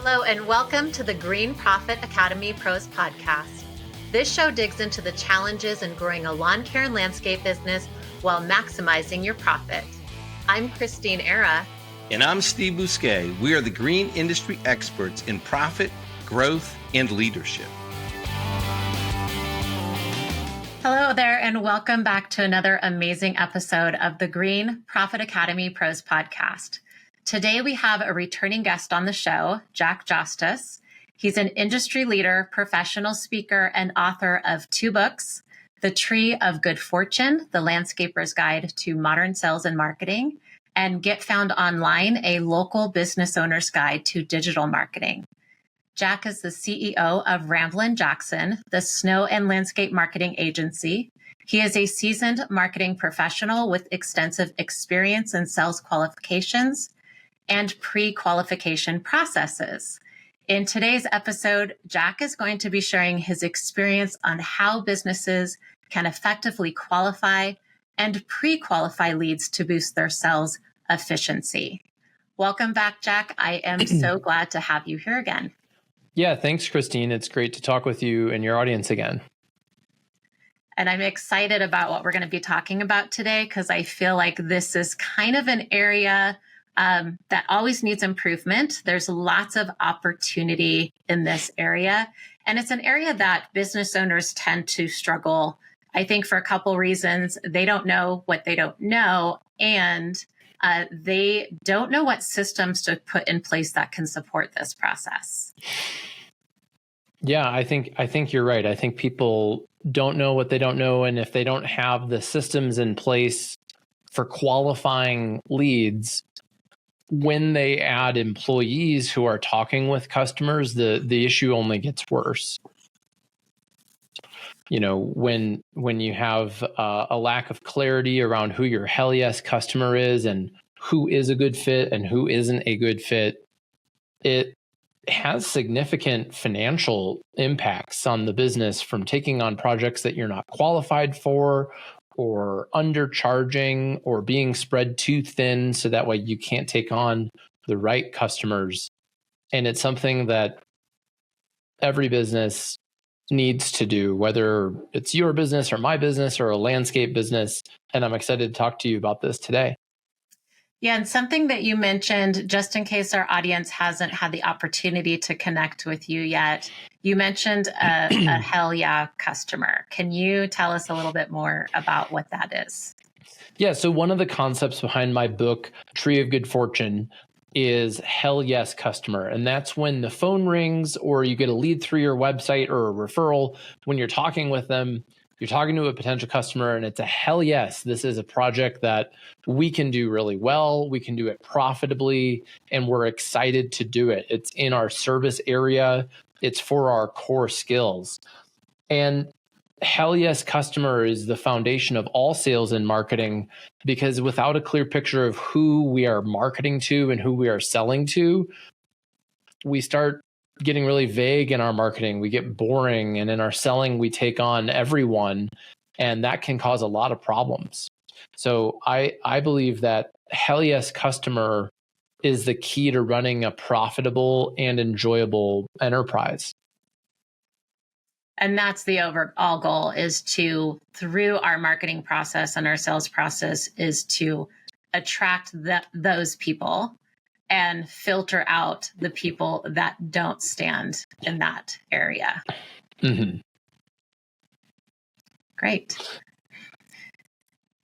Hello and welcome to the Green Profit Academy Pros Podcast. This show digs into the challenges in growing a lawn care and landscape business while maximizing your profit. I'm Christeen Era. And I'm Steve Bousquet. We are the green industry experts in profit, growth, and leadership. Hello there and welcome back to another amazing episode of the Green Profit Academy Pros Podcast. Today we have a returning guest on the show, Jack Jostes. He's an industry leader, professional speaker, and author of 2 books, The Tree of Good Fortune, The Landscaper's Guide to Modern Sales and Marketing, and Get Found Online, a local business owner's guide to digital marketing. Jack is the CEO of Ramblin Jackson, the snow and landscape marketing agency. He is a seasoned marketing professional with extensive experience in sales qualifications and pre-qualification processes. In today's episode, Jack is going to be sharing his experience on how businesses can effectively qualify and pre-qualify leads to boost their sales efficiency. Welcome back, Jack. I am so glad to have you here again. Yeah, thanks, Christine. It's great to talk with you and your audience again. And I'm excited about what we're going to be talking about today because I feel like this is kind of an area that always needs improvement. There's lots of opportunity in this area. And it's an area that business owners tend to struggle, I think, for a couple reasons. They don't know what they don't know, and they don't know what systems to put in place that can support this process. Yeah, I think you're right. I think people don't know what they don't know. And if they don't have the systems in place for qualifying leads, when they add employees who are talking with customers, the issue only gets worse. You know, when you have a lack of clarity around who your hell yes customer is and who is a good fit and who isn't a good fit, it has significant financial impacts on the business, from taking on projects that you're not qualified for, or undercharging, or being spread too thin so that way you can't take on the right customers. And it's something that every business needs to do, whether it's your business or my business or a landscape business. And I'm excited to talk to you about this today. Yeah, and something that you mentioned, just in case our audience hasn't had the opportunity to connect with you yet, you mentioned a hell yeah customer. Can you tell us a little bit more about what that is? Yeah, so one of the concepts behind my book, Tree of Good Fortune, is hell yes customer. And that's when the phone rings or you get a lead through your website or a referral. When you're talking with them, you're talking to a potential customer and it's a hell yes, this is a project that we can do really well, we can do it profitably, and we're excited to do it. It's in our service area, it's for our core skills. And hell yes customer is the foundation of all sales and marketing, because without a clear picture of who we are marketing to and who we are selling to, we start getting really vague in our marketing. We get boring, and in our selling, we take on everyone, and that can cause a lot of problems. So I believe that hell yes customer is the key to running a profitable and enjoyable enterprise. And that's the overall goal, is to, through our marketing process and our sales process, is to attract those people and filter out the people that don't stand in that area. Mm-hmm. Great.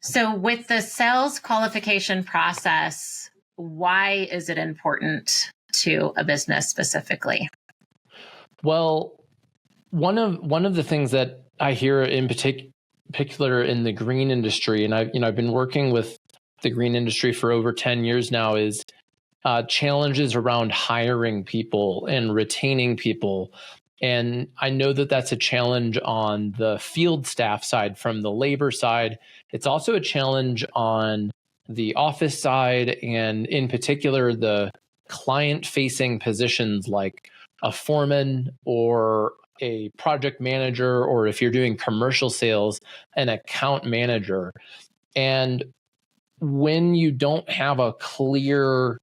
So with the sales qualification process, why is it important to a business specifically? Well, one of the things that I hear in particular in the green industry, and I've been working with the green industry for over 10 years now, is challenges around hiring people and retaining people. And I know that that's a challenge on the field staff side, from the labor side. It's also a challenge on the office side, and in particular, the client-facing positions like a foreman or a project manager, or if you're doing commercial sales, an account manager. And when you don't have a clear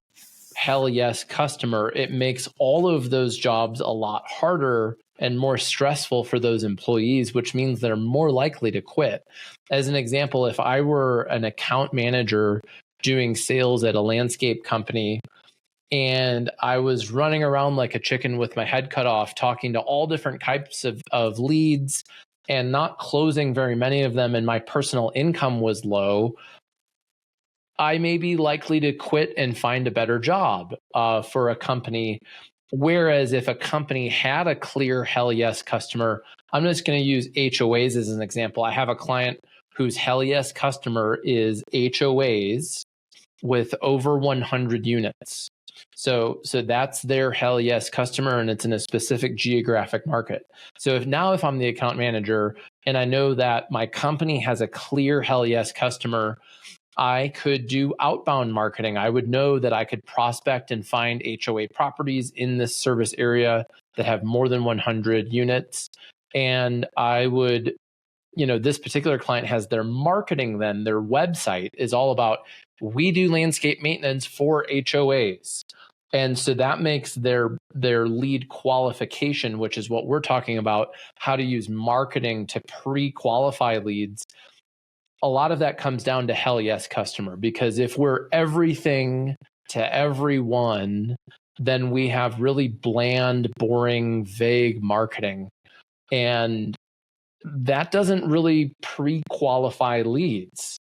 hell yes customer, it makes all of those jobs a lot harder and more stressful for those employees, which means they're more likely to quit. As an example, if I were an account manager doing sales at a landscape company and I was running around like a chicken with my head cut off, talking to all different types of leads and not closing very many of them, and my personal income was low, I may be likely to quit and find a better job for a company. Whereas if a company had a clear hell yes customer, I'm just going to use HOAs as an example. I have a client whose hell yes customer is HOAs with over 100 units. So that's their hell yes customer, and it's in a specific geographic market. So if I'm the account manager and I know that my company has a clear hell yes customer, I could do outbound marketing. I would know that I could prospect and find HOA properties in this service area that have more than 100 units. And I would, this particular client has their marketing, then their website is all about, we do landscape maintenance for HOAs. And so that makes their lead qualification, which is what we're talking about, how to use marketing to pre-qualify leads. A lot of that comes down to hell yes customer, because if we're everything to everyone, then we have really bland, boring, vague marketing. And that doesn't really pre-qualify leads.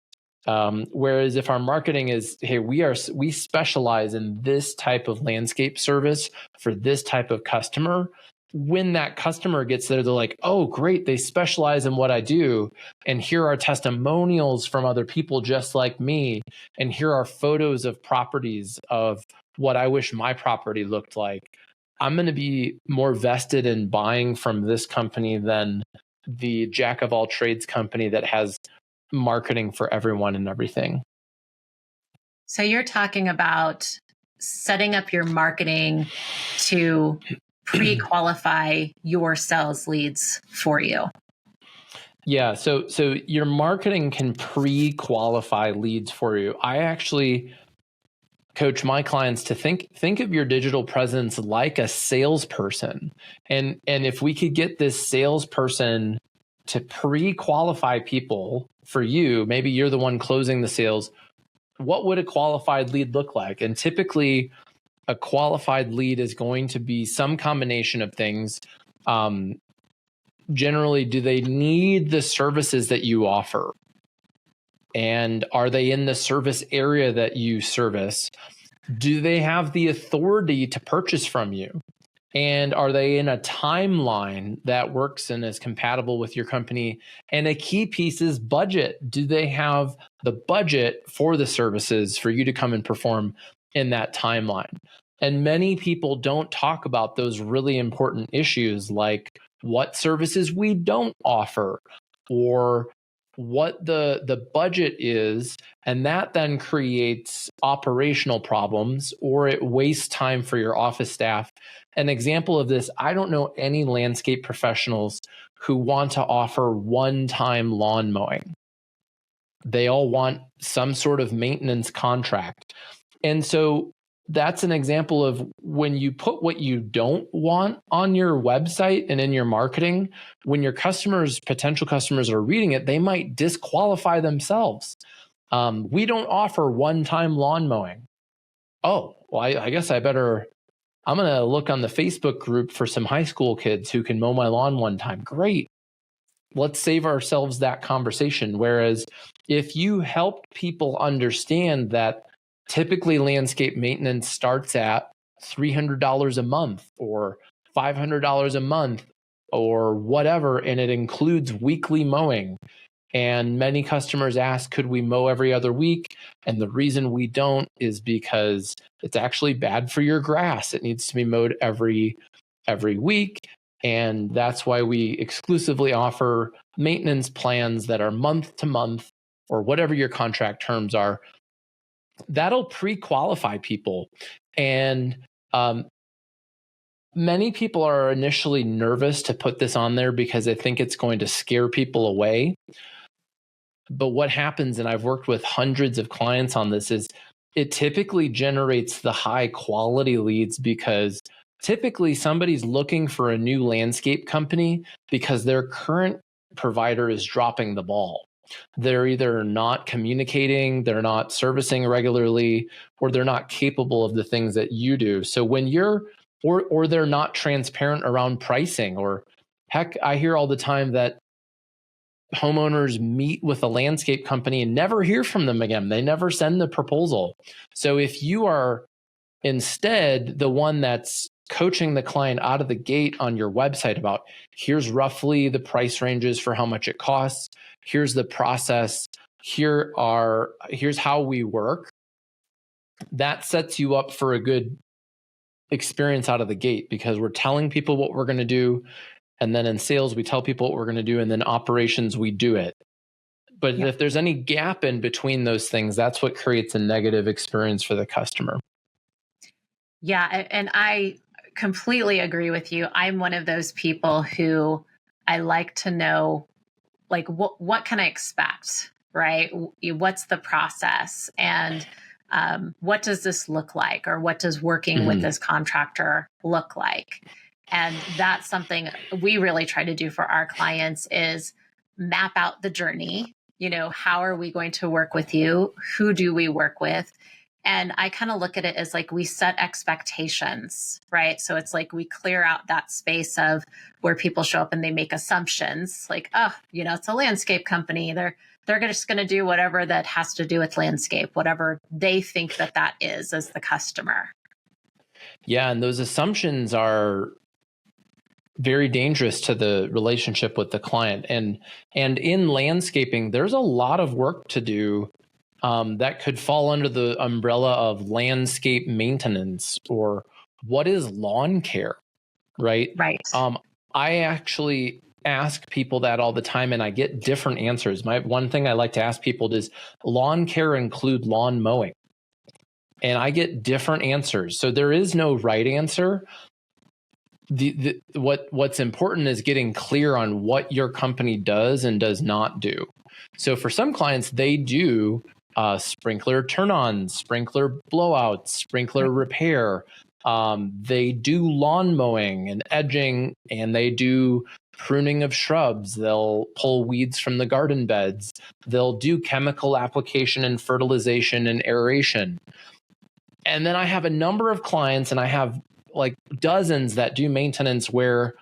Whereas if our marketing is, hey, we specialize in this type of landscape service for this type of customer, when that customer gets there, they're like, oh, great, they specialize in what I do. And here are testimonials from other people just like me. And here are photos of properties of what I wish my property looked like. I'm going to be more vested in buying from this company than the jack of all trades company that has marketing for everyone and everything. So you're talking about setting up your marketing to pre-qualify your sales leads for you. Yeah, so your marketing can pre-qualify leads for you. I actually coach my clients to think of your digital presence like a salesperson. And if we could get this salesperson to pre-qualify people for you, maybe you're the one closing the sales, what would a qualified lead look like? And typically a qualified lead is going to be some combination of things. Generally, do they need the services that you offer? And are they in the service area that you service? Do they have the authority to purchase from you? And are they in a timeline that works and is compatible with your company? And a key piece is budget. Do they have the budget for the services for you to come and perform in that timeline? And many people don't talk about those really important issues, like what services we don't offer or what the budget is. And that then creates operational problems, or it wastes time for your office staff. An example of this, I don't know any landscape professionals who want to offer one-time lawn mowing. They all want some sort of maintenance contract. And so that's an example of when you put what you don't want on your website and in your marketing, when your potential customers are reading it, they might disqualify themselves. We don't offer one-time lawn mowing. Oh, well, I guess I'm going to look on the Facebook group for some high school kids who can mow my lawn one time. Great. Let's save ourselves that conversation. Whereas if you help people understand that typically landscape maintenance starts at $300 a month or $500 a month or whatever, and it includes weekly mowing. And many customers ask, could we mow every other week? And the reason we don't is because it's actually bad for your grass. It needs to be mowed every week. And that's why we exclusively offer maintenance plans that are month to month or whatever your contract terms are. That'll pre-qualify people. And many people are initially nervous to put this on there because they think it's going to scare people away. But what happens, and I've worked with hundreds of clients on this, is it typically generates the high quality leads because typically somebody's looking for a new landscape company because their current provider is dropping the ball. They're either not communicating, they're not servicing regularly, or they're not capable of the things that you do. So when you're, or they're not transparent around pricing, or heck, I hear all the time that homeowners meet with a landscape company and never hear from them again. They never send the proposal. So if you are instead the one that's coaching the client out of the gate on your website about here's roughly the price ranges for how much it costs, here's the process, here's how we work, that sets you up for a good experience out of the gate because we're telling people what we're going to do. And then in sales, we tell people what we're going to do. And then operations, we do it. But if there's any gap in between those things, that's what creates a negative experience for the customer. Yeah. And I completely agree with you. I'm one of those people who I like to know, like, what can I expect, right? What's the process? And what does this look like? Or what does working with this contractor look like? And that's something we really try to do for our clients is map out the journey. You know, how are we going to work with you? Who do we work with? And I kind of look at it as like we set expectations, right? So it's like we clear out that space of where people show up and they make assumptions like, oh, you know, it's a landscape company. They're just going to do whatever that has to do with landscape, whatever they think that is as the customer. Yeah. And those assumptions are very dangerous to the relationship with the client. And in landscaping, there's a lot of work to do that could fall under the umbrella of landscape maintenance or what is lawn care, right? Right. I actually ask people that all the time and I get different answers. One thing I like to ask people is lawn care include lawn mowing? And I get different answers. So there is no right answer. What's important is getting clear on what your company does and does not do. So for some clients, they do sprinkler turn-ons, sprinkler blowouts, sprinkler repair. They do lawn mowing and edging, and they do pruning of shrubs. They'll pull weeds from the garden beds. They'll do chemical application and fertilization and aeration. And then I have a number of clients, and I have like dozens that do maintenance where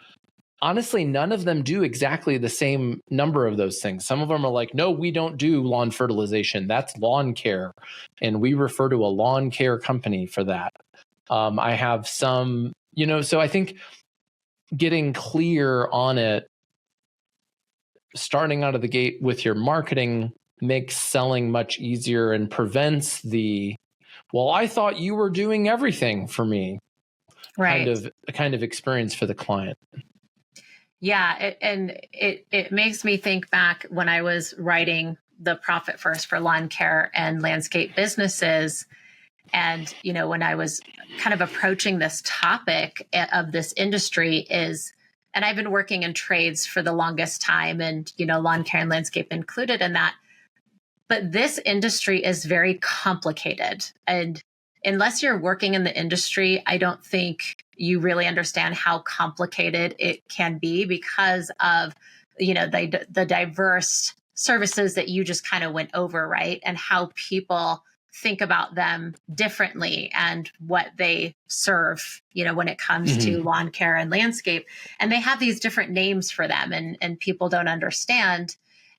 honestly, none of them do exactly the same number of those things. Some of them are like, no, we don't do lawn fertilization. That's lawn care. And we refer to a lawn care company for that. I have some, so I think getting clear on it, starting out of the gate with your marketing makes selling much easier and prevents well, I thought you were doing everything for me. Right. kind of experience for the client. Yeah. It makes me think back when I was writing the Profit First for lawn care and landscape businesses. And, when I was kind of approaching this topic of this industry and I've been working in trades for the longest time and, lawn care and landscape included in that. But this industry is very complicated. And unless you're working in the industry, I don't think you really understand how complicated it can be because of, the diverse services that you just kind of went over, right? And how people think about them differently and what they serve, when it comes to lawn care and landscape. And they have these different names for them and people don't understand.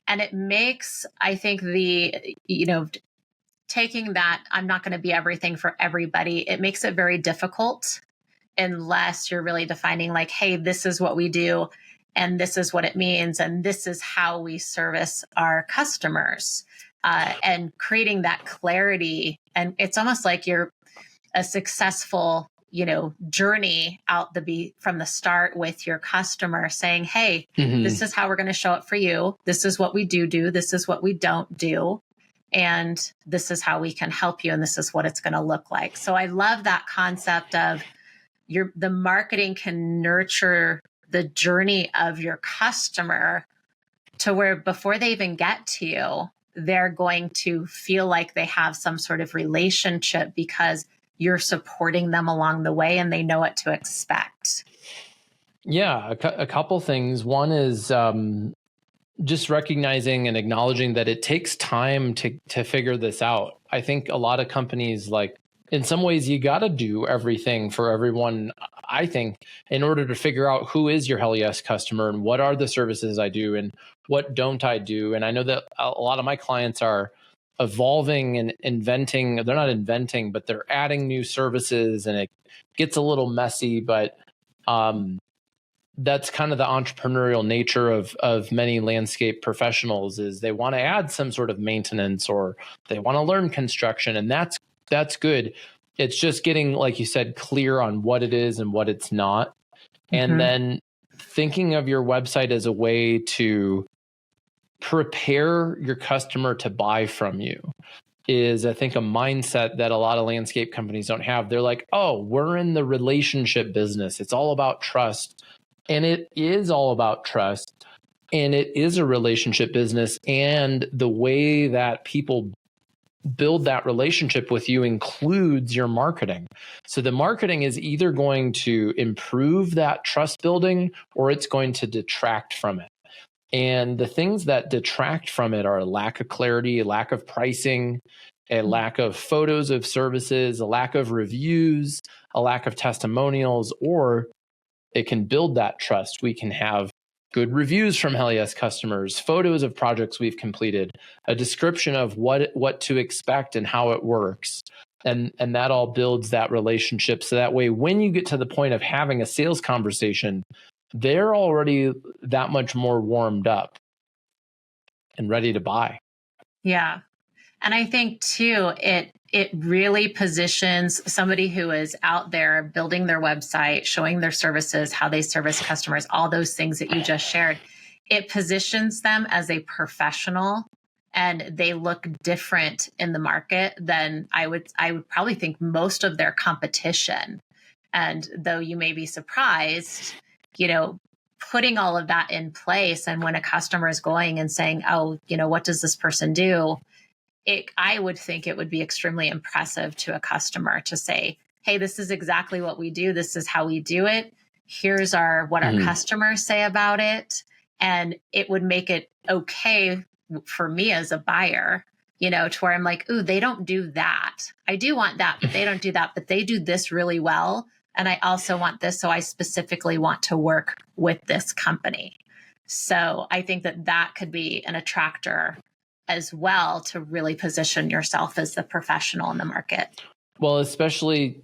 And it makes, I think, taking that I'm not going to be everything for everybody, it makes it very difficult unless you're really defining like, hey, this is what we do and this is what it means and this is how we service our customers, and creating that clarity. And it's almost like you're a successful, journey from the start with your customer saying, hey, this is how we're going to show up for you. This is what we do. This is what we don't do. And this is how we can help you. And this is what it's going to look like. So I love that concept of the marketing can nurture the journey of your customer to where before they even get to you, they're going to feel like they have some sort of relationship because you're supporting them along the way and they know what to expect. Yeah, a couple things. One is just recognizing and acknowledging that it takes time to figure this out. I think a lot of companies, like, in some ways, you got to do everything for everyone, I think, in order to figure out who is your Hell Yes customer and what are the services I do and what don't I do. And I know that a lot of my clients are evolving and inventing. They're not inventing, but they're adding new services, and it gets a little messy, but that's kind of the entrepreneurial nature of many landscape professionals, is they want to add some sort of maintenance or they want to learn construction, and that's good. It's just getting, like you said, clear on what it is and what it's not. And then thinking of your website as a way to prepare your customer to buy from you is, I think, a mindset that a lot of landscape companies don't have. They're like, oh, we're in the relationship business. It's all about trust. And it is all about trust. And it is a relationship business. And the way that people build that relationship with you includes your marketing. So the marketing is either going to improve that trust building or it's going to detract from it. And the things that detract from it are a lack of clarity, a lack of pricing, a lack of photos of services, a lack of reviews, a lack of testimonials, or it can build that trust. We can have good reviews from Hell Yes customers, photos of projects we've completed, a description of what to expect and how it works. And that all builds that relationship. So that way, when you get to the point of having a sales conversation, they're already that much more warmed up and ready to buy. Yeah. And I think too, it really positions somebody who is out there building their website, showing their services, how they service customers, all those things that you just shared. It positions them as a professional, and they look different in the market than I would probably think most of their competition. And though you may be surprised, putting all of that in place, and when a customer is going and saying, oh, what does this person do? I would think it would be extremely impressive to a customer to say, hey, this is exactly what we do. This is how we do it. Here's what our customers say about it. And it would make it okay for me as a buyer, to where I'm like, ooh, they don't do that. I do want that, but they don't do that, but they do this really well. And I also want this. So I specifically want to work with this company. So I think that could be an attractor as well to really position yourself as the professional in the market. Well, especially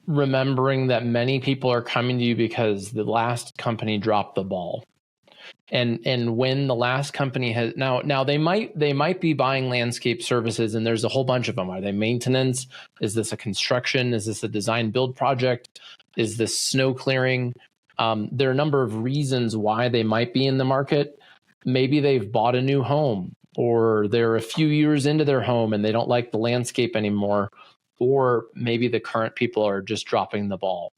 remembering that many people are coming to you because the last company dropped the ball. And when the last company has now they might be buying landscape services, and there's a whole bunch of them. Are they maintenance? Is this a construction? Is this a design build project? Is this snow clearing? There are a number of reasons why they might be in the market. Maybe they've bought a new home, or they're a few years into their home and they don't like the landscape anymore, or maybe the current people are just dropping the ball.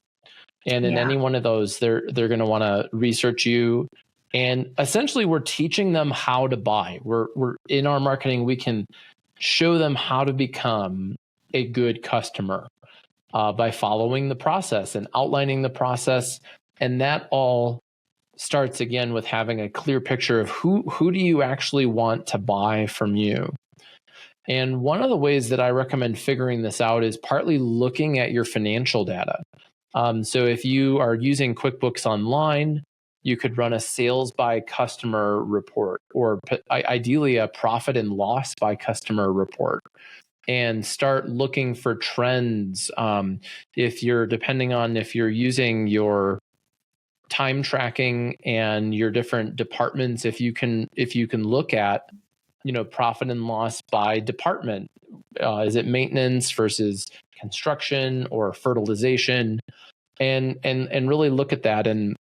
And in any one of those, they're going to want to research you. And essentially, we're teaching them how to buy. We're in our marketing, we can show them how to become a good customer by following the process and outlining the process. And that all starts again with having a clear picture of who do you actually want to buy from you. And one of the ways that I recommend figuring this out is partly looking at your financial data. So if you are using QuickBooks Online, you could run a sales by customer report, or ideally a profit and loss by customer report, and start looking for trends. If you're using your time tracking and your different departments, if you can look at, profit and loss by department. Is it maintenance versus construction or fertilization? And really look at that. And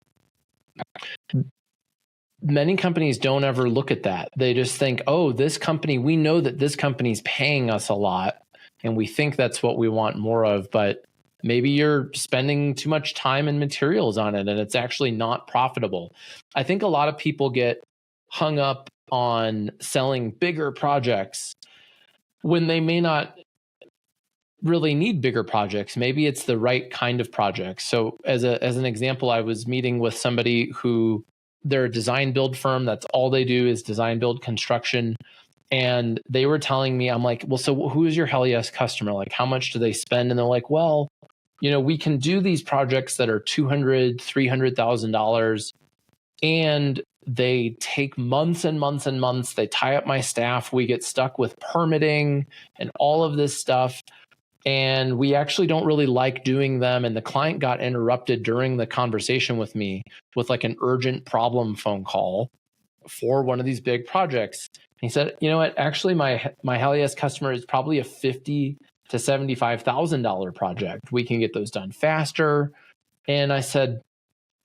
many companies don't ever look at that. They just think, oh, this company, we know that this company's paying us a lot, and we think that's what we want more of, but maybe you're spending too much time and materials on it and it's actually not profitable. I think a lot of people get hung up on selling bigger projects when they may not really need bigger projects. Maybe it's the right kind of project. So as an example, I was meeting with somebody who they're a design build firm. That's all they do is design build construction. And they were telling me, I'm like, well, so who is your hell yes customer? Like, how much do they spend? And they're like, well, we can do these projects that are $200,000, $300,000, and they take months and months and months. They tie up my staff. We get stuck with permitting and all of this stuff. And we actually don't really like doing them. And the client got interrupted during the conversation with me with like an urgent problem phone call for one of these big projects. He said, you know what, actually my hell yes customer is probably a $50,000 to $75,000 project. We can get those done faster. And I said,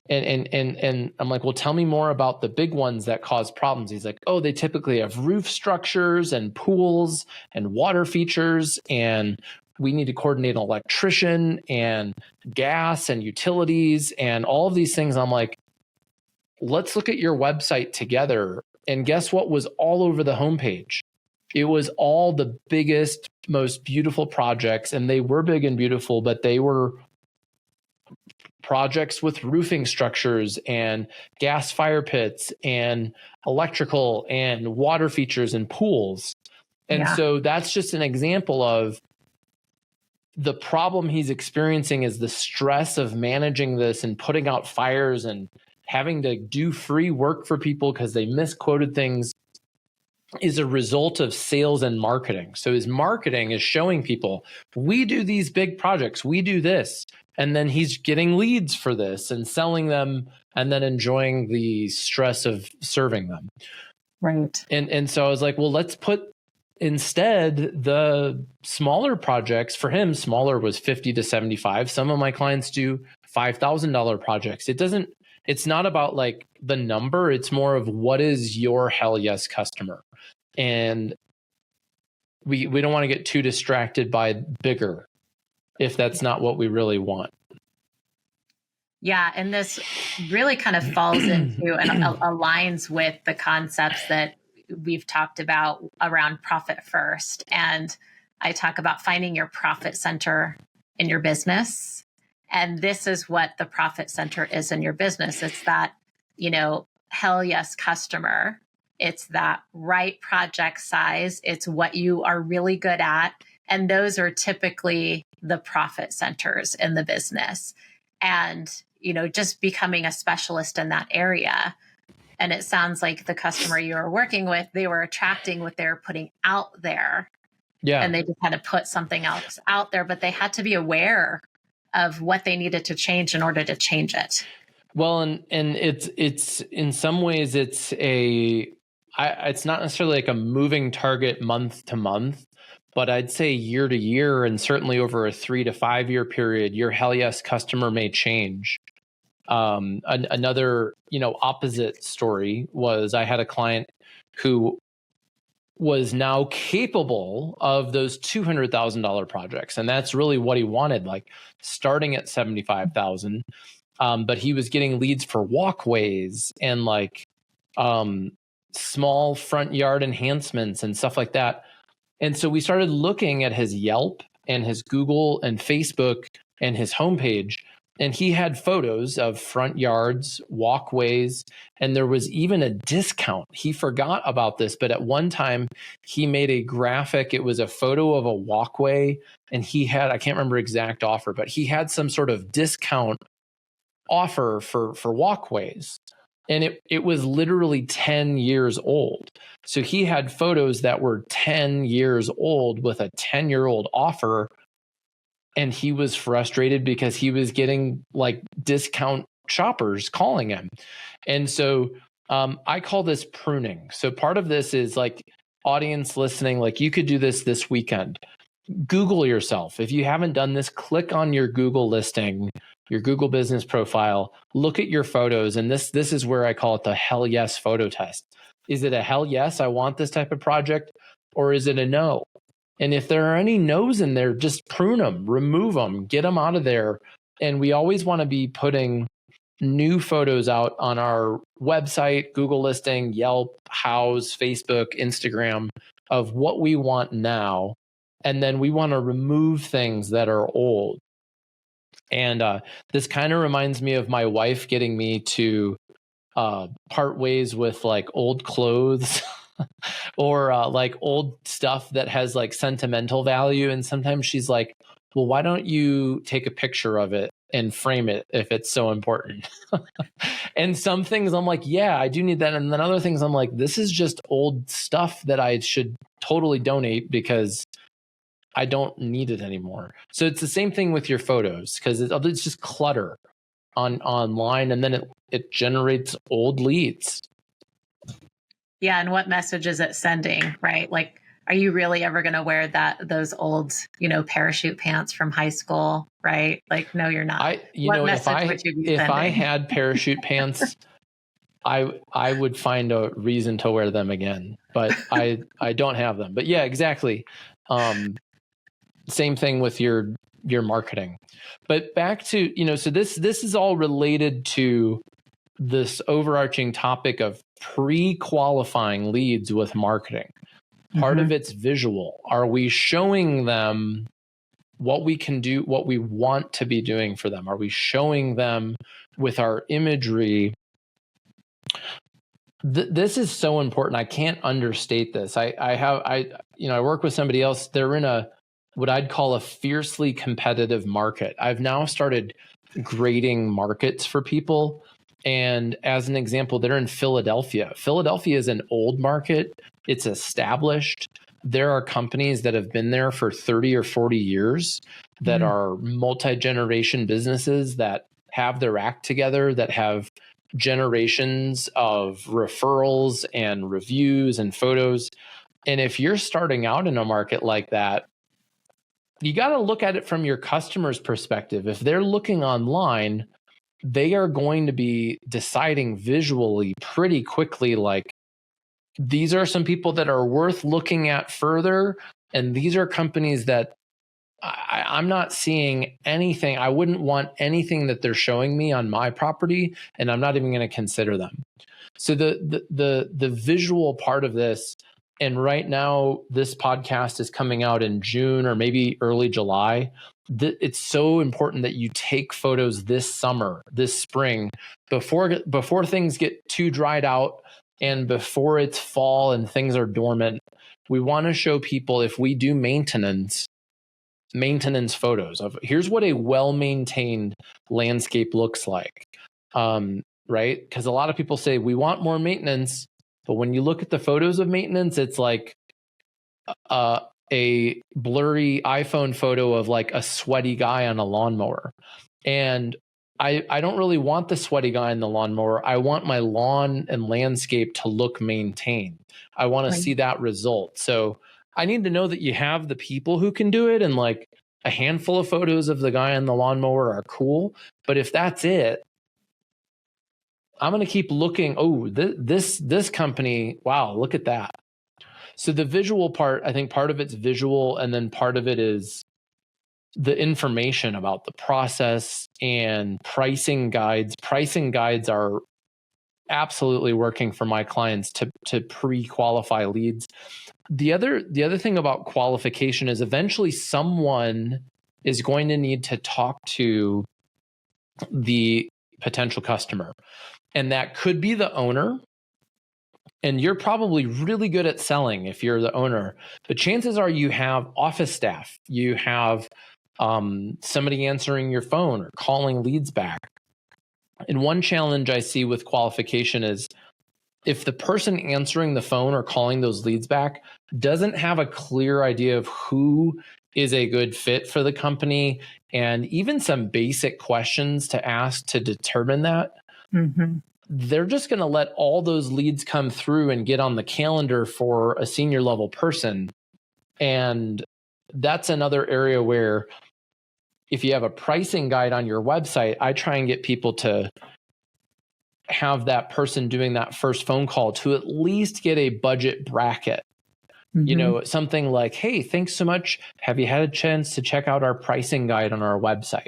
and I'm like, well, tell me more about the big ones that cause problems. He's like, oh, they typically have roof structures and pools and water features, and we need to coordinate an electrician and gas and utilities and all of these things. I'm like, let's look at your website together. And guess what was all over the homepage? It was all the biggest, most beautiful projects, and they were big and beautiful, but they were projects with roofing structures and gas fire pits and electrical and water features and pools. And so that's just an example of the problem he's experiencing is the stress of managing this and putting out fires and having to do free work for people because they misquoted things is a result of sales and marketing. So his marketing is showing people, we do these big projects, we do this. And then he's getting leads for this and selling them and then enjoying the stress of serving them. Right. And so I was like, well, let's put instead the smaller projects. For him, smaller was 50 to 75. Some of my clients do $5,000 projects. It's not about like the number. It's more of what is your hell yes customer. And we don't want to get too distracted by bigger if that's not what we really want. Yeah. And this really kind of falls into and aligns with the concepts that we've talked about around profit first. And I talk about finding your profit center in your business. And this is what the profit center is in your business. It's that, hell yes customer. It's that right project size. It's what you are really good at. And those are typically the profit centers in the business. And, just becoming a specialist in that area. And it sounds like the customer you were working with, they were attracting what they're putting out there. Yeah. And they just had to put something else out there, but they had to be aware of what they needed to change in order to change it. Well, and it's in some ways it's not necessarily like a moving target month to month, but I'd say year to year, and certainly over a 3 to 5 year period, your hell yes customer may change. Another, opposite story was I had a client who was now capable of those $200,000 projects. And that's really what he wanted, like starting at $75,000. But he was getting leads for walkways and like small front yard enhancements and stuff like that. And so we started looking at his Yelp and his Google and Facebook and his homepage. And he had photos of front yards, walkways, and there was even a discount. He forgot about this, but at one time he made a graphic. It was a photo of a walkway, and he had, I can't remember exact offer, but he had some sort of discount offer for walkways. And it was literally 10 years old. So he had photos that were 10 years old with a 10-year-old offer. And he was frustrated because he was getting like discount shoppers calling him. And so I call this pruning. So part of this is like audience listening, like you could do this weekend. Google yourself. If you haven't done this, click on your Google listing, your Google business profile, look at your photos. And this is where I call it the hell yes photo test. Is it a hell yes, I want this type of project, or is it a no? And if there are any no's in there, just prune them, remove them, get them out of there. And we always want to be putting new photos out on our website, Google listing, Yelp, Houzz, Facebook, Instagram of what we want now. And then we want to remove things that are old. And this kind of reminds me of my wife getting me to part ways with like old clothes or like old stuff that has like sentimental value. And sometimes she's like, well, why don't you take a picture of it and frame it if it's so important? And some things I'm like, yeah, I do need that. And then other things I'm like, this is just old stuff that I should totally donate because I don't need it anymore. So it's the same thing with your photos because it's just clutter online, and then it generates old leads. Yeah, and what message is it sending, right? Like, are you really ever going to wear those old, parachute pants from high school, right? Like, no, you're not. If I had parachute pants, I would find a reason to wear them again, but I don't have them. But yeah, exactly. Same thing with your marketing. But back to, so this is all related to this overarching topic of pre-qualifying leads with marketing. Part of it's visual. Are we showing them what we can do, what we want to be doing for them? Are we showing them with our imagery? This is so important. I can't understate this. I work with somebody else. They're in what I'd call a fiercely competitive market. I've now started grading markets for people. And as an example, they're in Philadelphia. Philadelphia is an old market. It's established. There are companies that have been there for 30 or 40 years that are multi-generation businesses that have their act together, that have generations of referrals and reviews and photos. And if you're starting out in a market like that, you got to look at it from your customer's perspective. If they're looking online, they are going to be deciding visually pretty quickly, like, these are some people that are worth looking at further. And these are companies that I'm not seeing anything. I wouldn't want anything that they're showing me on my property, and I'm not even going to consider them. So the visual part of this, and right now this podcast is coming out in June or maybe early July. It's so important that you take photos this summer, this spring, before things get too dried out and before it's fall and things are dormant. We want to show people, if we do maintenance photos of, here's what a well-maintained landscape looks like, right? Because a lot of people say we want more maintenance, but when you look at the photos of maintenance, it's like a blurry iPhone photo of like a sweaty guy on a lawnmower. And I don't really want the sweaty guy in the lawnmower. I want my lawn and landscape to look maintained. I want to see that result. So I need to know that you have the people who can do it, and like a handful of photos of the guy on the lawnmower are cool. But if that's it, I'm going to keep looking. Oh, this company, wow, look at that. So the visual part, I think part of it's visual, and then part of it is the information about the process and pricing guides. Pricing guides are absolutely working for my clients to pre-qualify leads. The other thing about qualification is eventually someone is going to need to talk to the potential customer. And that could be the owner. And you're probably really good at selling if you're the owner. But chances are you have office staff. You have somebody answering your phone or calling leads back. And one challenge I see with qualification is if the person answering the phone or calling those leads back doesn't have a clear idea of who is a good fit for the company, and even some basic questions to ask to determine that, they're just going to let all those leads come through and get on the calendar for a senior level person. And that's another area where if you have a pricing guide on your website, I try and get people to have that person doing that first phone call to at least get a budget bracket. Something like, hey, thanks so much. Have you had a chance to check out our pricing guide on our website?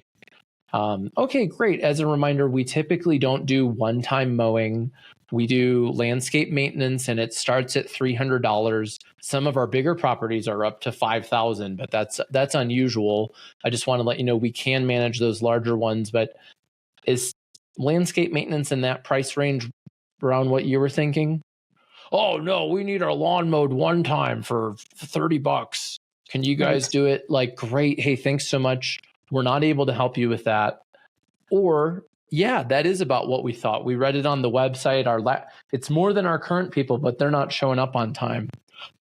Okay, great. As a reminder, we typically don't do one-time mowing. We do landscape maintenance, and it starts at $300. Some of our bigger properties are up to $5,000, but that's unusual. I just want to let you know we can manage those larger ones, but is landscape maintenance in that price range around what you were thinking? Oh no, we need our lawn mowed one time for $30. Can you guys do it? Like, great. Hey, thanks so much. We're not able to help you with that. Or, yeah, that is about what we thought. We read it on the website. It's more than our current people, but they're not showing up on time.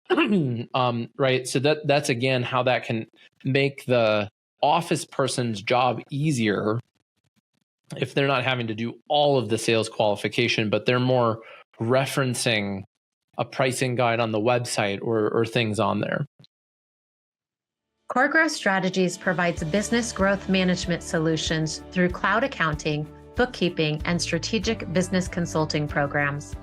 Right. So that's again how that can make the office person's job easier if they're not having to do all of the sales qualification, but they're more referencing a pricing guide on the website or things on there. Core Growth Strategies provides business growth management solutions through cloud accounting, bookkeeping, and strategic business consulting programs.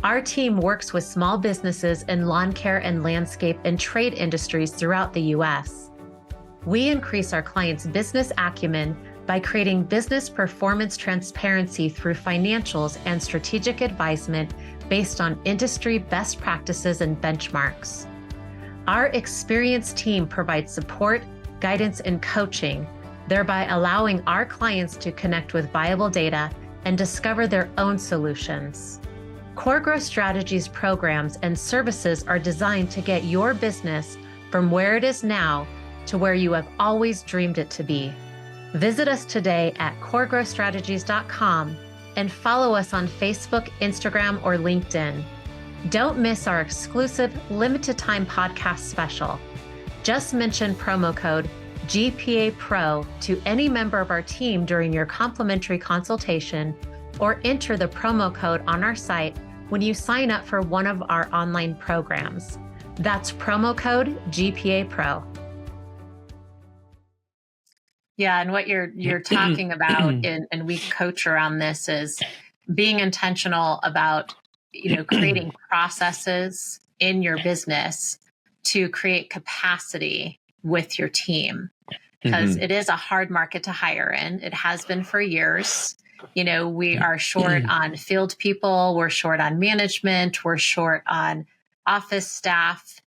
Our team works with small businesses in lawn care and landscape and trade industries throughout the U.S. We increase our clients' business acumen by creating business performance transparency through financials and strategic advisement based on industry best practices and benchmarks. Our experienced team provides support, guidance, and coaching, thereby allowing our clients to connect with viable data and discover their own solutions. Core Growth Strategies programs and services are designed to get your business from where it is now to where you have always dreamed it to be. Visit us today at coregrowthstrategies.com and follow us on Facebook, Instagram, or LinkedIn. Don't miss our exclusive limited time podcast special. Just mention promo code GPA Pro to any member of our team during your complimentary consultation, or enter the promo code on our site when you sign up for one of our online programs. That's promo code GPA Pro. Yeah, and what you're talking about, and we coach around this, is being intentional about creating processes in your business to create capacity with your team, because it is a hard market to hire in. It has been for years. We are short on field people, we're short on management, we're short on office staff,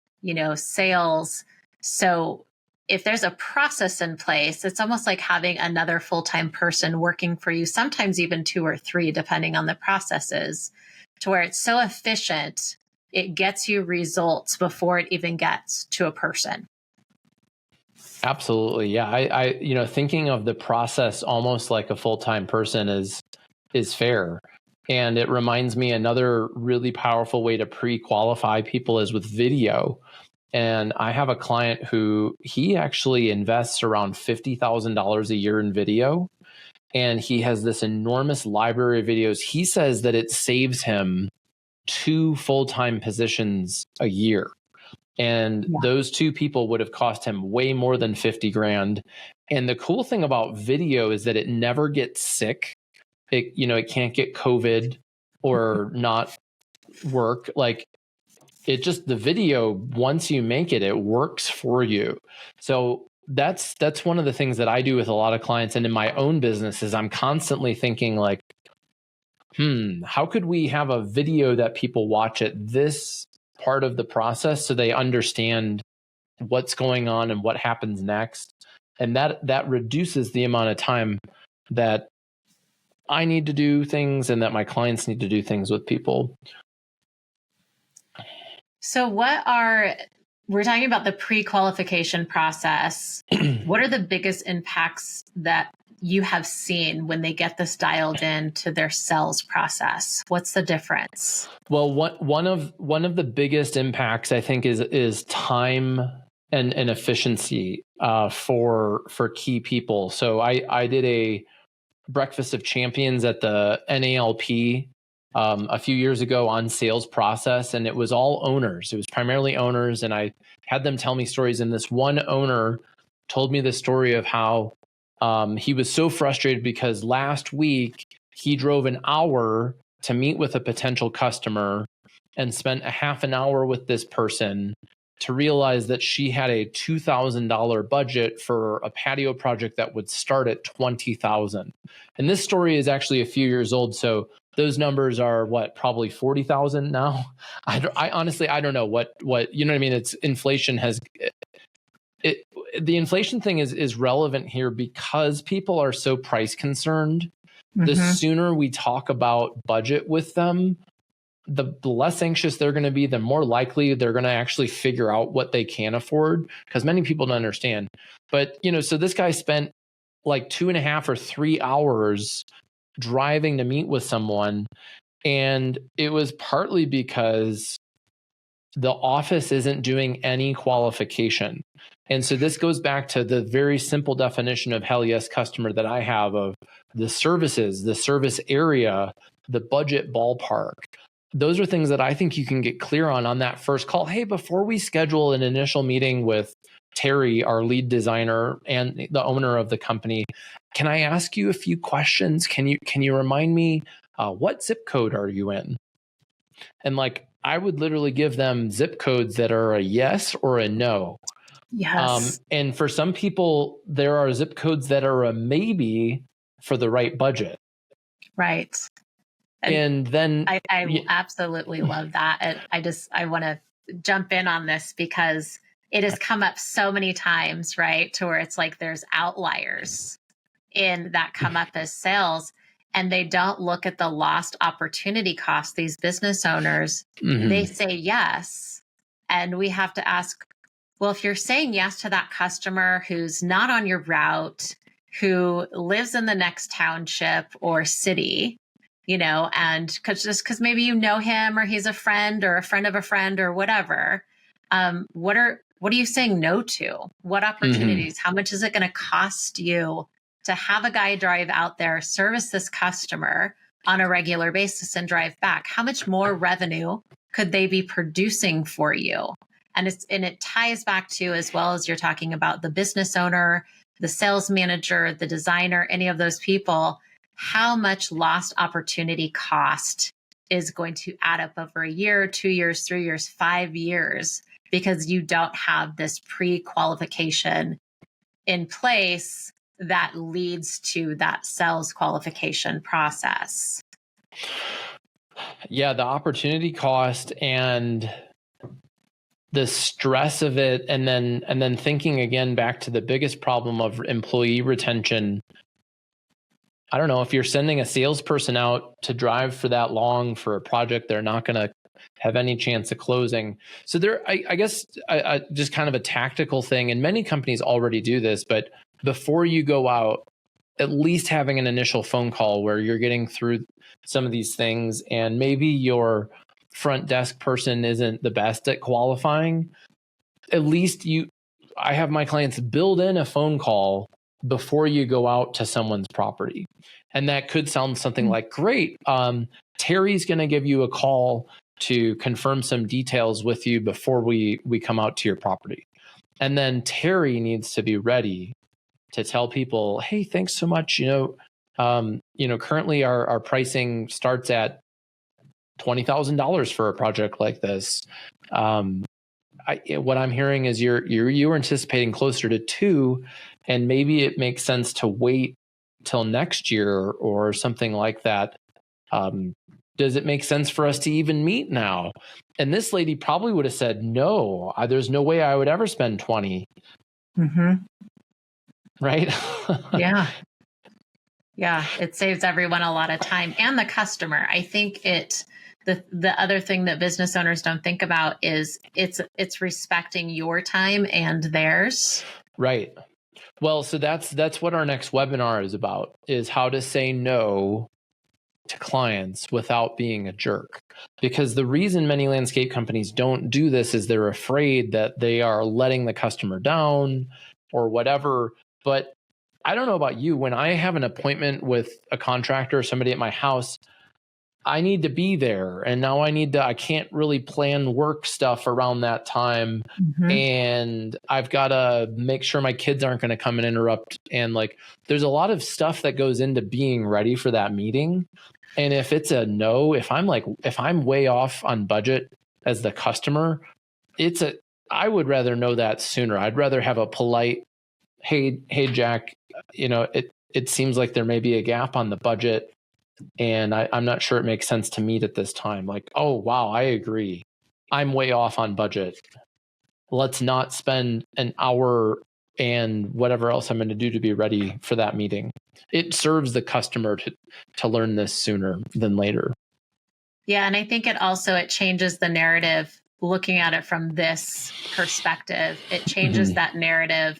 sales. So if there's a process in place, it's almost like having another full-time person working for you, sometimes even 2 or 3, depending on the processes, to where it's so efficient, it gets you results before it even gets to a person. Absolutely. Yeah. I thinking of the process almost like a full-time person is fair. And it reminds me another really powerful way to pre-qualify people is with video. And I have a client who he actually invests around $50,000 a year in video. And he has this enormous library of videos. He says that it saves him 2 full-time positions a year. And those 2 people would have cost him way more than 50 grand. And the cool thing about video is that it never gets sick. It can't get COVID or not work. Like, it just, the video, once you make it, it works for you. So that's one of the things that I do with a lot of clients, and in my own business, is I'm constantly thinking like, how could we have a video that people watch at this part of the process so they understand what's going on and what happens next? And that reduces the amount of time that I need to do things and that my clients need to do things with people. So we're talking about the pre-qualification process. What are the biggest impacts that you have seen when they get this dialed in to their sales process? What's the difference? Well, one of the biggest impacts, I think, is time and efficiency for key people. So I did a Breakfast of Champions at the NALP a few years ago on sales process, and it was all owners. It was primarily owners, and I had them tell me stories. And this one owner told me the story of how he was so frustrated because last week he drove an hour to meet with a potential customer and spent a half an hour with this person to realize that she had a $2,000 budget for a patio project that would start at $20,000. And this story is actually a few years old. So those numbers are probably 40,000 now. I honestly, I don't know what, you know what I mean? It's inflation the inflation thing is relevant here because people are so price concerned. The sooner we talk about budget with them, the less anxious they're going to be, the more likely they're going to actually figure out what they can afford, because many people don't understand. But, so this guy spent like 2.5 or 3 hours driving to meet with someone. And it was partly because the office isn't doing any qualification. And so this goes back to the very simple definition of hell yes customer that I have of the services, the service area, the budget ballpark. Those are things that I think you can get clear on that first call. Hey, before we schedule an initial meeting with Terry, our lead designer and the owner of the company, can I ask you a few questions? Can you remind me what zip code are you in? And I would literally give them zip codes that are a yes or a no. Yes. And for some people, there are zip codes that are a maybe for the right budget. Right. And then I absolutely love that. And I want to jump in on this because it has come up so many times, right? To where it's like there's outliers in that come up as sales, and they don't look at the lost opportunity cost. These business owners, they say yes. And we have to ask, well, if you're saying yes to that customer who's not on your route, who lives in the next township or city, and because maybe you know him or he's a friend or a friend of a friend or whatever, what are you saying no to? What opportunities? How much is it going to cost you to have a guy drive out there, service this customer on a regular basis and drive back? How much more revenue could they be producing for you? And it ties back to, as well as you're talking about the business owner, the sales manager, the designer, any of those people, how much lost opportunity cost is going to add up over a year, 2 years, 3 years, 5 years, because you don't have this pre-qualification in place that leads to that sales qualification process. Yeah, the opportunity cost and the stress of it, and then thinking again back to the biggest problem of employee retention. I don't know, if you're sending a salesperson out to drive for that long for a project, they're not going to have any chance of closing. So I guess just kind of a tactical thing, and many companies already do this, but before you go out, at least having an initial phone call where you're getting through some of these things, and maybe your front desk person isn't the best at qualifying. At least I have my clients build in a phone call before you go out to someone's property. And that could sound something like, great, Terry's going to give you a call to confirm some details with you before we come out to your property. And then Terry needs to be ready to tell people, hey, thanks so much. Currently our pricing starts at $20,000 for a project like this. What I'm hearing is you're anticipating closer to 2, and maybe it makes sense to wait till next year or something like that. Does it make sense for us to even meet now? And this lady probably would have said, no, there's no way I would ever spend 20. Right? Yeah. Yeah. It saves everyone a lot of time, and the customer. I think the other thing that business owners don't think about is it's respecting your time and theirs. Right. Well, so that's what our next webinar is about, is how to say no to clients without being a jerk. Because the reason many landscape companies don't do this is they're afraid that they are letting the customer down or whatever. But I don't know about you, when I have an appointment with a contractor or somebody at my house, I need to be there. And now I can't really plan work stuff around that time. And I've got to make sure my kids aren't going to come and interrupt. And there's a lot of stuff that goes into being ready for that meeting. And if it's a no, if I'm way off on budget as the customer, I would rather know that sooner. I'd rather have a polite, hey, Jack, it seems like there may be a gap on the budget, and I'm not sure it makes sense to meet at this time. Like, oh, wow, I agree. I'm way off on budget. Let's not spend an hour and whatever else I'm going to do to be ready for that meeting. It serves the customer to learn this sooner than later. Yeah, and I think it changes the narrative. Looking at it from this perspective, it changes that narrative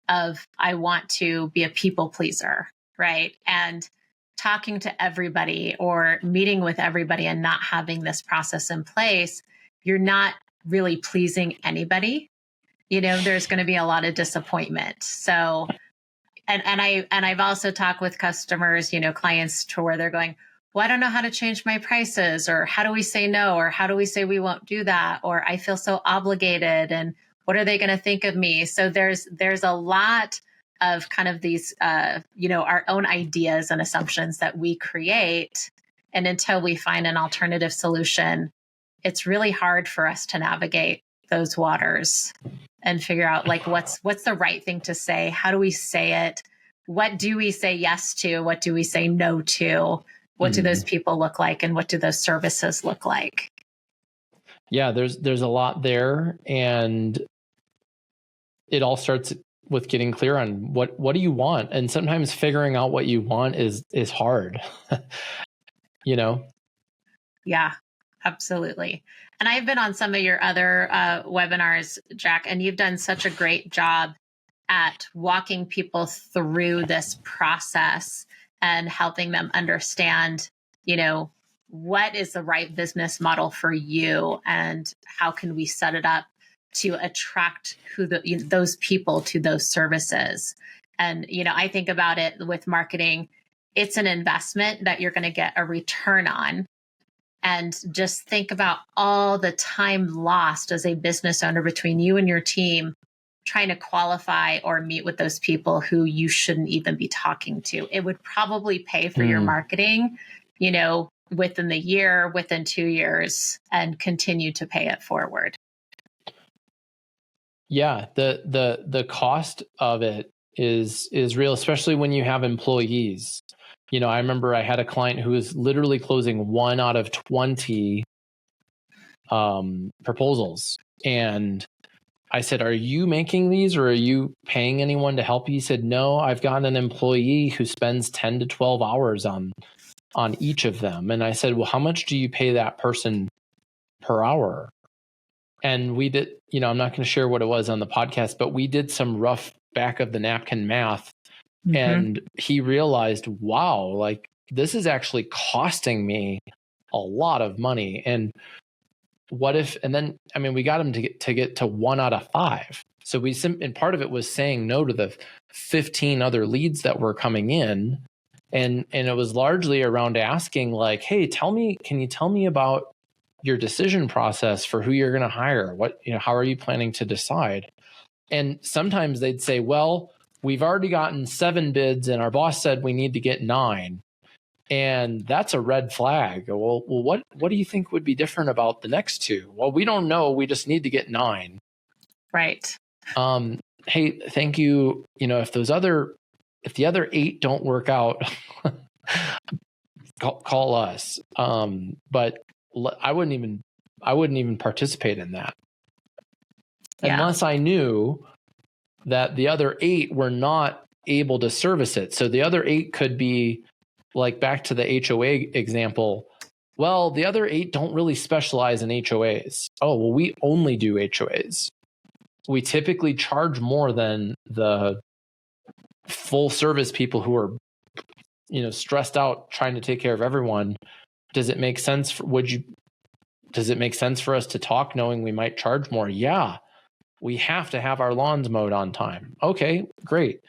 of I want to be a people pleaser, right? And talking to everybody or meeting with everybody and not having this process in place, you're not really pleasing anybody. There's going to be a lot of disappointment. So, and I've also talked with customers, clients, to where they're going, well, I don't know how to change my prices, or how do we say no, or how do we say we won't do that, or I feel so obligated, and what are they going to think of me? So there's a lot of kind of these, our own ideas and assumptions that we create. And until we find an alternative solution, it's really hard for us to navigate those waters and figure out like what's the right thing to say. How do we say it? What do we say yes to? What do we say no to? What do those people look like, and what do those services look like? Yeah, there's a lot there, and it all starts with getting clear on what do you want, and sometimes figuring out what you want is hard. Yeah, absolutely. And I've been on some of your other webinars, Jack, and you've done such a great job at walking people through this process and helping them understand, what is the right business model for you, and how can we set it up to attract those people to those services. And, I think about it with marketing, it's an investment that you're going to get a return on. And just think about all the time lost as a business owner between you and your team trying to qualify or meet with those people who you shouldn't even be talking to. It would probably pay for your marketing, within the year, within 2 years, and continue to pay it forward. Yeah, the cost of it is real, especially when you have employees. I remember I had a client who was literally closing 1 out of 20 proposals, and I said, "Are you making these, or are you paying anyone to help you?" He said, "No, I've got an employee who spends 10 to 12 hours on each of them." And I said, "Well, how much do you pay that person per hour?" And we did, I'm not going to share what it was on the podcast, but we did some rough back of the napkin math. And he realized, wow, like this is actually costing me a lot of money. And what if, and then, we got him to get to 1 out of 5. So and part of it was saying no to the 15 other leads that were coming in. And it was largely around asking like, hey, can you tell me about your decision process for who you're going to hire? How are you planning to decide? And sometimes they'd say, well, we've already gotten 7 bids and our boss said we need to get 9. And that's a red flag. Well, what do you think would be different about the next 2? Well, we don't know. We just need to get 9. Right. Hey, thank you. If the other 8 don't work out, call us. But I wouldn't even participate in that unless I knew that the other 8 were not able to service it. So the other 8 could be like, back to the HOA example. Well, the other 8 don't really specialize in HOAs. Oh, well, we only do HOAs. We typically charge more than the full service people who are, stressed out trying to take care of everyone. Does it make sense? Does it make sense for us to talk knowing we might charge more? Yeah. We have to have our lawns mowed on time. Okay, great.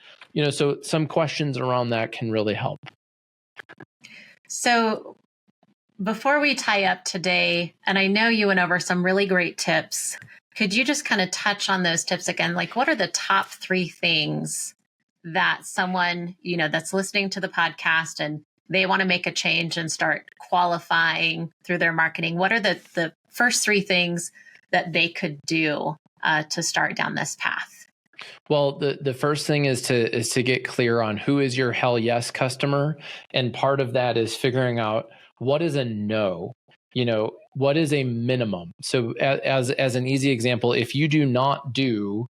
So some questions around that can really help. So before we tie up today, and I know you went over some really great tips, could you just kind of touch on those tips again? Like, what are the top 3 things that someone, that's listening to the podcast and they want to make a change and start qualifying through their marketing? What are the first 3 things that they could do to start down this path? Well, the first thing is to get clear on who is your hell yes customer. And part of that is figuring out what is a no, what is a minimum. So as an easy example, if you do not do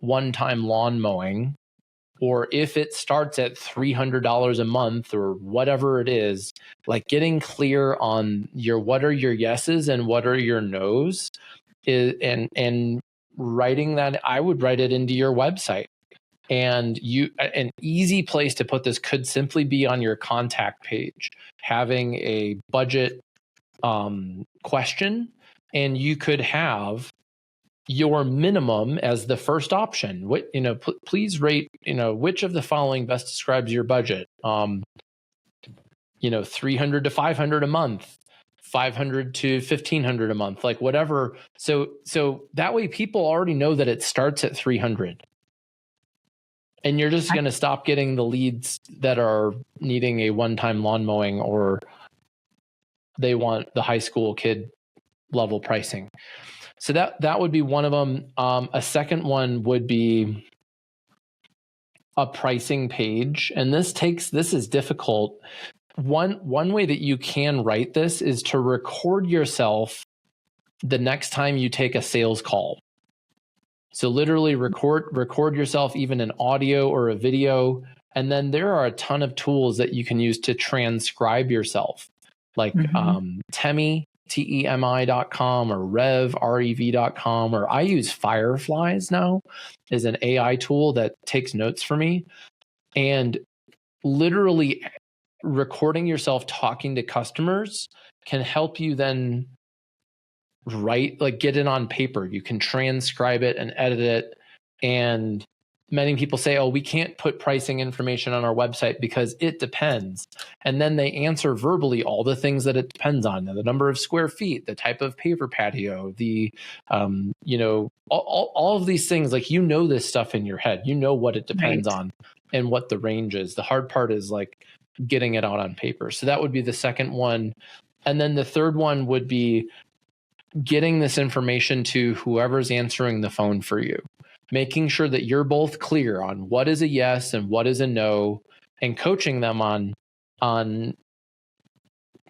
one-time lawn mowing, or if it starts at $300 a month or whatever it is, like getting clear on what are your yeses and what are your nos and writing that, I would write it into your website. And an easy place to put this could simply be on your contact page, having a budget question, and you could have your minimum as the first option. Please rate, which of the following best describes your budget? 300 to 500 a month, 500 to 1500 a month, like whatever. So that way people already know that it starts at 300. And you're just going to stop getting the leads that are needing a one-time lawn mowing, or they want the high school kid level pricing. So that would be one of them. A second one would be a pricing page. And this is difficult. One way that you can write this is to record yourself the next time you take a sales call. So literally record yourself, even an audio or a video. And then there are a ton of tools that you can use to transcribe yourself, like Temi, TEMI.com, or REV.com, or I use Fireflies now as an AI tool that takes notes for me. And literally recording yourself talking to customers can help you then get it on paper. You can transcribe it and edit it. And many people say, oh, we can't put pricing information on our website because it depends. And then they answer verbally all the things that it depends on: the number of square feet, the type of paver patio, all of these things. Like, this stuff in your head, what it depends on and what the range is. The hard part is like getting it out on paper. So that would be the second one. And then the third one would be getting this information to whoever's answering the phone for you, making sure that you're both clear on what is a yes and what is a no, and coaching them on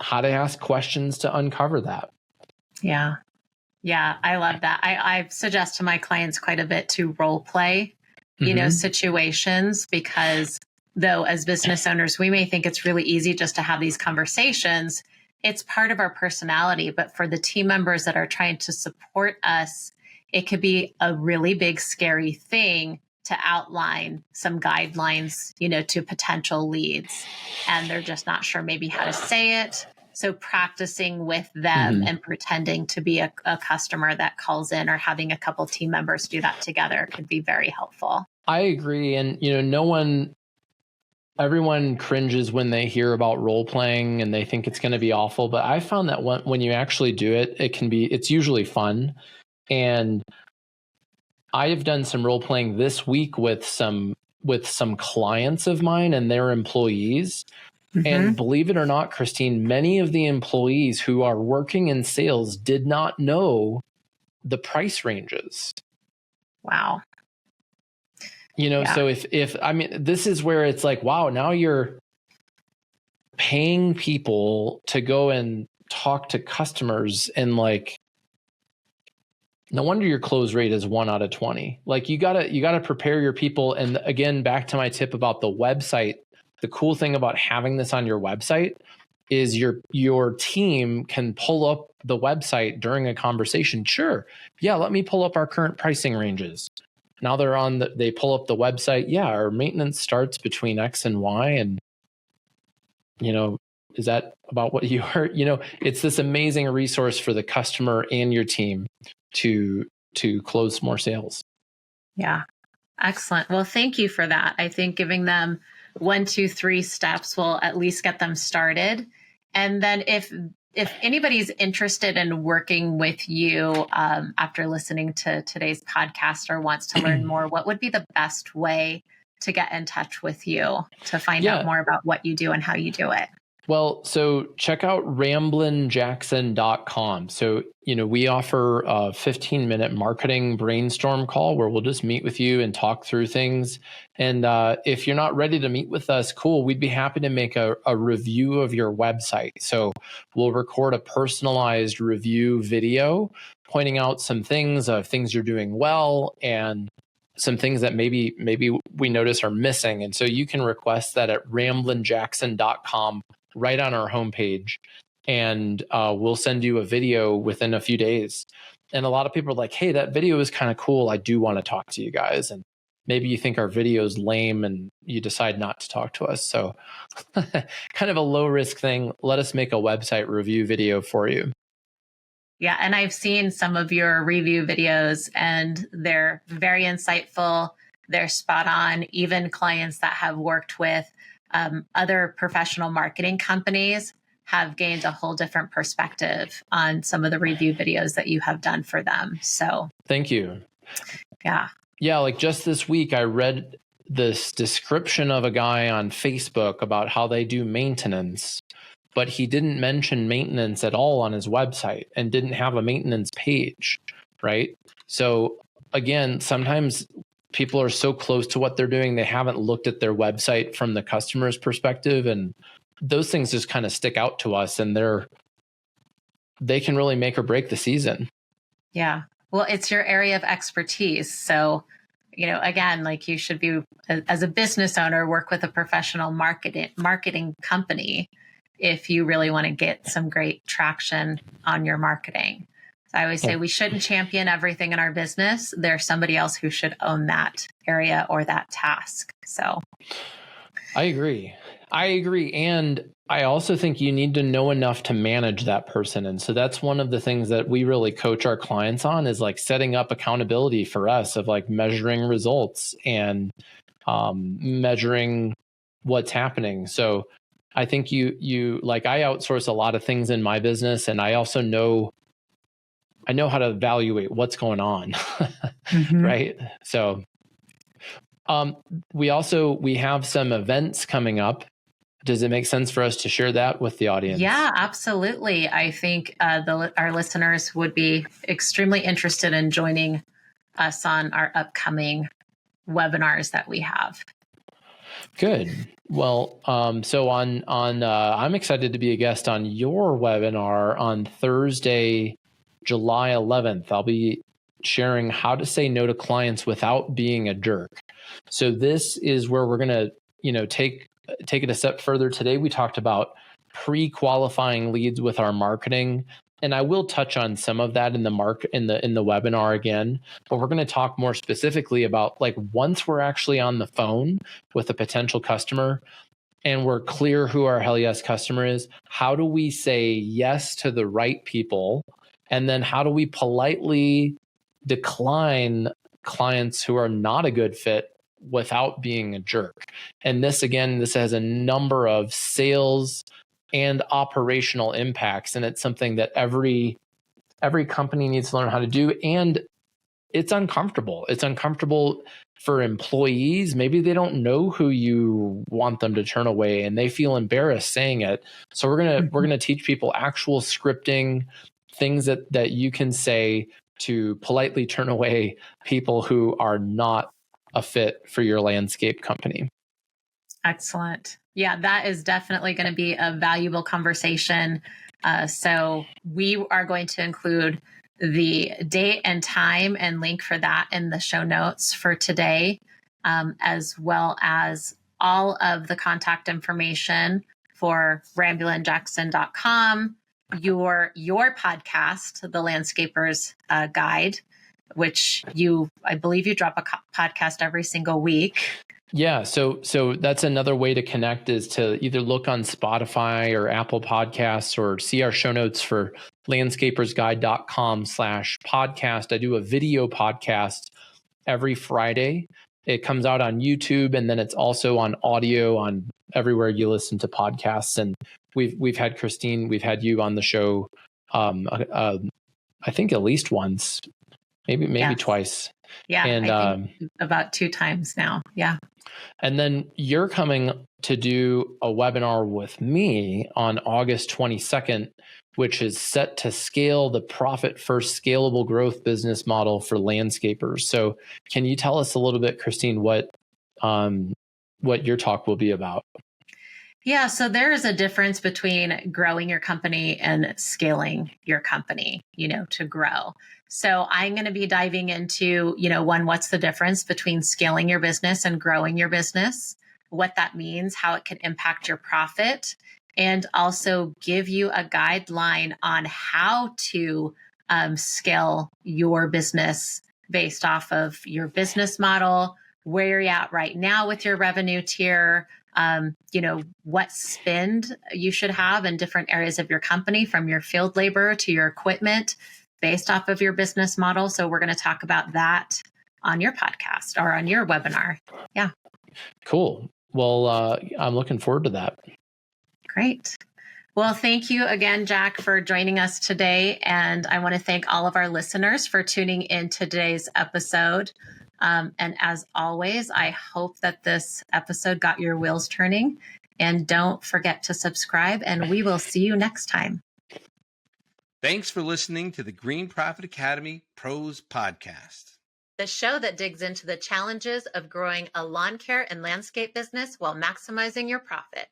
how to ask questions to uncover that. Yeah. Yeah. I love that. I suggest to my clients quite a bit to role play, situations, because though as business owners, we may think it's really easy just to have these conversations. It's part of our personality, but for the team members that are trying to support us, it could be a really big, scary thing to outline some guidelines, to potential leads. And they're just not sure maybe how to say it. So practicing with them and pretending to be a customer that calls in, or having a couple team members do that together, could be very helpful. I agree. And, everyone cringes when they hear about role playing and they think it's going to be awful. But I found that when you actually do it, it's usually fun. And I have done some role playing this week with some clients of mine and their employees. And believe it or not, Christine, many of the employees who are working in sales did not know the price ranges. Wow. So if this is where it's like, wow, now you're paying people to go and talk to customers, and like, no wonder your close rate is 1 out of 20. Like, you gotta prepare your people. And again, back to my tip about the website, the cool thing about having this on your website is your team can pull up the website during a conversation. Sure. Yeah. Let me pull up our current pricing ranges. Now they pull up the website. Yeah, our maintenance starts between X and Y. And, is that about what you heard? It's this amazing resource for the customer and your team to close more sales. Yeah. Excellent. Well, thank you for that. I think giving them 1, 2, 3 steps will at least get them started. And then if anybody's interested in working with you after listening to today's podcast, or wants to learn more, what would be the best way to get in touch with you to find out more about what you do and how you do it? Well, so check out ramblinjackson.com. So, we offer a 15-minute marketing brainstorm call where we'll just meet with you and talk through things. And if you're not ready to meet with us, cool, we'd be happy to make a review of your website. So we'll record a personalized review video pointing out some things you're doing well and some things that maybe we notice are missing. And so you can request that at ramblinjackson.com right on our homepage, and we'll send you a video within a few days. And a lot of people are like, hey, that video is kind of cool. I do want to talk to you guys. And maybe you think our video is lame and you decide not to talk to us. So kind of a low risk thing. Let us make a website review video for you. Yeah. And I've seen some of your review videos and they're very insightful. They're spot on. Even clients that have worked with other professional marketing companies have gained a whole different perspective on some of the review videos that you have done for them. So thank you. Yeah. Yeah. Like just this week, I read this description of a guy on Facebook about how they do maintenance, but he didn't mention maintenance at all on his website and didn't have a maintenance page. Right. So again, sometimes people are so close to what they're doing, they haven't looked at their website from the customer's perspective. And those things just kind of stick out to us, and they can really make or break the season. Yeah. Well, it's your area of expertise. So, again, like you should be, as a business owner, work with a professional marketing company if you really want to get some great traction on your marketing. I always say we shouldn't champion everything in our business. There's somebody else who should own that area or that task. So I agree. And I also think you need to know enough to manage that person. And so that's one of the things that we really coach our clients on, is like setting up accountability for us of like measuring results and measuring what's happening. So I think you like, I outsource a lot of things in my business, and I also know how to evaluate what's going on. Mm-hmm. Right. So we have some events coming up. Does it make sense for us to share that with the audience? Yeah, absolutely. I think our listeners would be extremely interested in joining us on our upcoming webinars that we have. Good. Well, so I'm excited to be a guest on your webinar on Thursday, July 11th. I'll be sharing how to say no to clients without being a jerk. So this is where we're going to, take it a step further. Today we talked about pre-qualifying leads with our marketing, and I will touch on some of that in the webinar again, but we're going to talk more specifically about like once we're actually on the phone with a potential customer and we're clear who our Hell Yes customer is, how do we say yes to the right people? And then how do we politely decline clients who are not a good fit without being a jerk? And this has a number of sales and operational impacts. And it's something that every company needs to learn how to do. And it's uncomfortable. It's uncomfortable for employees. Maybe they don't know who you want them to turn away and they feel embarrassed saying it. So we're going to teach people actual scripting, things that you can say to politely turn away people who are not a fit for your landscape company. Excellent. Yeah, that is definitely going to be a valuable conversation. So we are going to include the date and time and link for that in the show notes for today, as well as all of the contact information for ramblinjackson.com, your podcast, The Landscaper's Guide, which I believe you drop a podcast every single week. Yeah. So that's another way to connect, is to either look on Spotify or Apple Podcasts or see our show notes for landscapersguide.com/podcast. I do a video podcast every Friday. It comes out on YouTube, and then it's also on audio on everywhere you listen to podcasts. And we've had Christine, we've had you on the show, I think at least once, maybe yes. Twice. Yeah, and I think about 2 times now. Yeah. And then you're coming to do a webinar with me on August 22nd, which is set to scale the profit first scalable growth business model for landscapers. So can you tell us a little bit, Christine, what your talk will be about? Yeah, so there is a difference between growing your company and scaling your company, to grow. So I'm going to be diving into, what's the difference between scaling your business and growing your business, what that means, how it can impact your profit, and also give you a guideline on how to scale your business based off of your business model, where you're at right now with your revenue tier, what spend you should have in different areas of your company, from your field labor to your equipment, based off of your business model. So we're going to talk about that on your podcast or on your webinar. Yeah. Cool. Well, I'm looking forward to that. Great. Well, thank you again, Jack, for joining us today. And I want to thank all of our listeners for tuning in to today's episode. And as always, I hope that this episode got your wheels turning. And don't forget to subscribe, and we will see you next time. Thanks for listening to the Green Profit Academy Pros Podcast, the show that digs into the challenges of growing a lawn care and landscape business while maximizing your profit.